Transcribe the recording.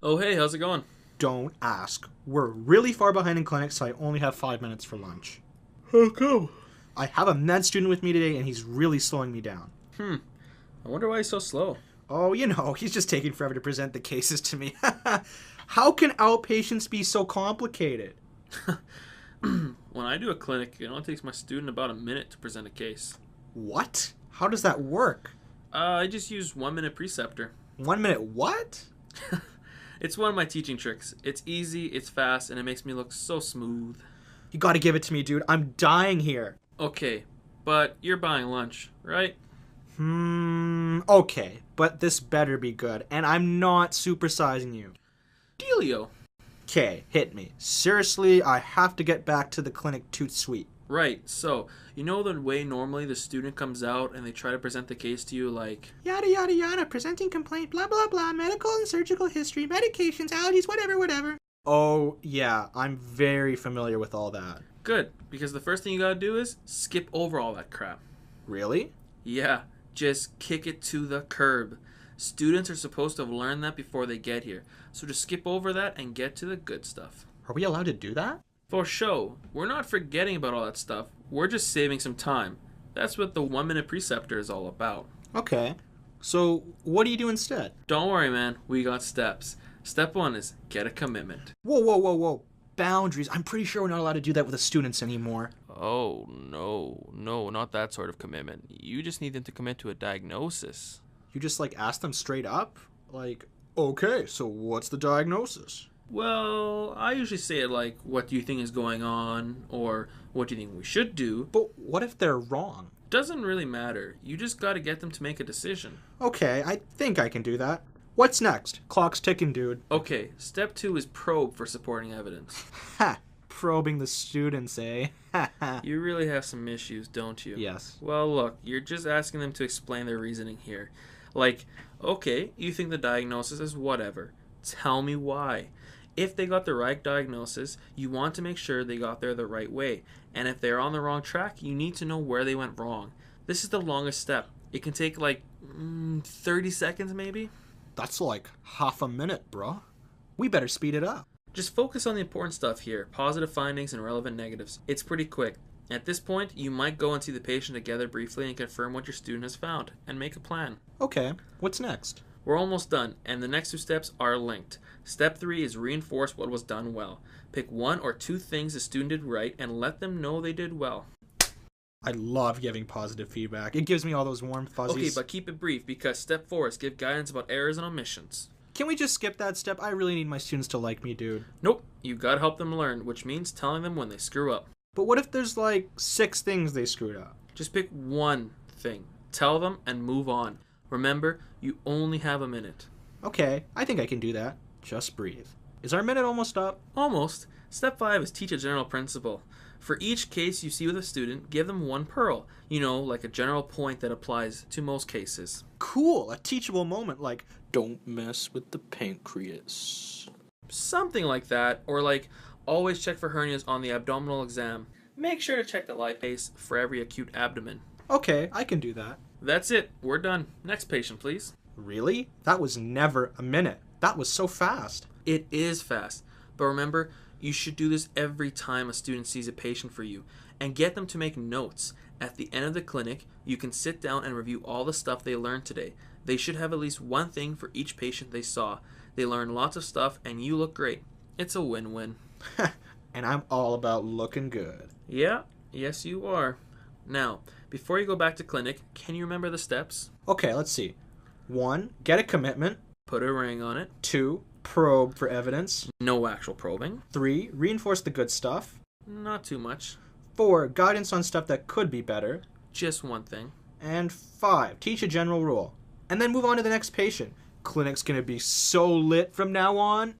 Oh, hey, how's it going? Don't ask. We're really far behind in clinic, so I only have 5 minutes for lunch. How come? I have a med student with me today, and he's really slowing me down. I wonder why he's so slow. Oh, he's just taking forever to present the cases to me. How can outpatients be so complicated? When I do a clinic, it only takes my student about a minute to present a case. What? How does that work? I just use 1 minute preceptor. 1 minute what? It's one of my teaching tricks. It's easy, it's fast, and it makes me look so smooth. You gotta give it to me, dude. I'm dying here. Okay, but you're buying lunch, right? Okay, but this better be good, and I'm not supersizing you. Dealio. Okay, hit me. Seriously, I have to get back to the clinic toot sweet. Right, so, you know the way normally the student comes out and they try to present the case to you like, Yada yada yada, presenting complaint, blah blah blah, medical and surgical history, medications, allergies, whatever. Oh, yeah, I'm very familiar with all that. good, because the first thing you gotta do is skip over all that crap. Really? Yeah, just kick it to the curb. Students are supposed to have learned that before they get here, so just skip over that and get to the good stuff. Are we allowed to do that? For show, we're not forgetting about all that stuff, we're just saving some time. That's what the 1 minute preceptor is all about. Okay. So, what do you do instead? Don't worry, man, we got steps. Step 1 is get a commitment. Whoa. Boundaries. I'm pretty sure we're not allowed to do that with the students anymore. Oh, no, not that sort of commitment. You just need them to commit to a diagnosis. You just, ask them straight up? Okay, so what's the diagnosis? Well, I usually say it like, what do you think is going on? Or, what do you think we should do? But what if they're wrong? Doesn't really matter. You just gotta get them to make a decision. Okay, I think I can do that. What's next? Clock's ticking, dude. Okay, step 2 is probe for supporting evidence. Ha! Probing the students, eh? Ha. You really have some issues, don't you? Yes. Well, look, you're just asking them to explain their reasoning here. Like, okay, you think the diagnosis is whatever. Tell me why. If they got the right diagnosis, you want to make sure they got there the right way. And if they're on the wrong track, you need to know where they went wrong. This is the longest step. It can take 30 seconds maybe. That's half a minute, bro. We better speed it up. Just focus on the important stuff here, positive findings and relevant negatives. It's pretty quick. At this point, you might go and see the patient together briefly and confirm what your student has found, and make a plan. Okay, what's next? We're almost done, and the next 2 steps are linked. Step 3 is reinforce what was done well. Pick 1 or 2 things the student did right and let them know they did well. I love giving positive feedback. It gives me all those warm fuzzies. Okay, but keep it brief because step 4 is give guidance about errors and omissions. Can we just skip that step? I really need my students to like me, dude. Nope, you gotta help them learn, which means telling them when they screw up. But what if there's 6 things they screwed up? Just pick 1 thing, tell them, and move on. Remember, you only have a minute. Okay, I think I can do that. Just breathe. Is our minute almost up? Almost. Step 5 is teach a general principle. For each case you see with a student, give them 1 pearl. Like a general point that applies to most cases. Cool, a teachable moment don't mess with the pancreas. Something like that, or always check for hernias on the abdominal exam. Make sure to check the lipase for every acute abdomen. Okay, I can do that. That's it, we're done. Next patient, please. Really? That was never a minute. That was so fast. It is fast, but remember, you should do this every time a student sees a patient for you, and get them to make notes. At the end of the clinic, you can sit down and review all the stuff they learned today. They should have at least 1 thing for each patient they saw. They learned lots of stuff, and you look great. It's a win-win. And I'm all about looking good. Yeah, yes you are. Now, before you go back to clinic, can you remember the steps? Okay, let's see. 1, get a commitment. Put a ring on it. 2, probe for evidence. No actual probing. 3, reinforce the good stuff. Not too much. 4, guidance on stuff that could be better. Just 1 thing. And 5, teach a general rule. And then move on to the next patient. Clinic's gonna be so lit from now on.